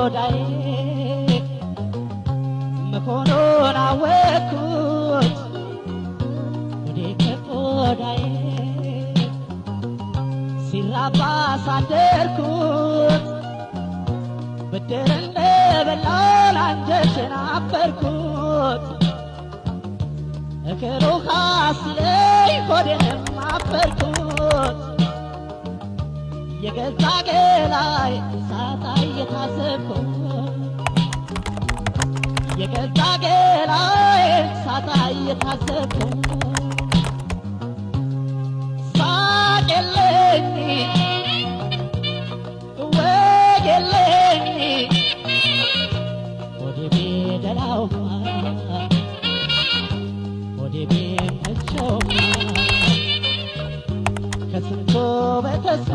ጎዳዬ መሆኑን አወቅኩት ወዴ ከቆዳዬ ሲራባ ሳደርኩት ብድር እንደበላን አንጀቴን አፈርኩት እግሩ ካስለኝ ሆዴንም አፈርኩት የገዛ ገላይ ሳታ እየታሰብኩት የገዛ ገላይ ሳታ እየታሰብኩት ሳቅልኝ ወግልኝ ሆዴ ቢደላው ሆዴ ቢመቸው ከስንቱ በተስፋ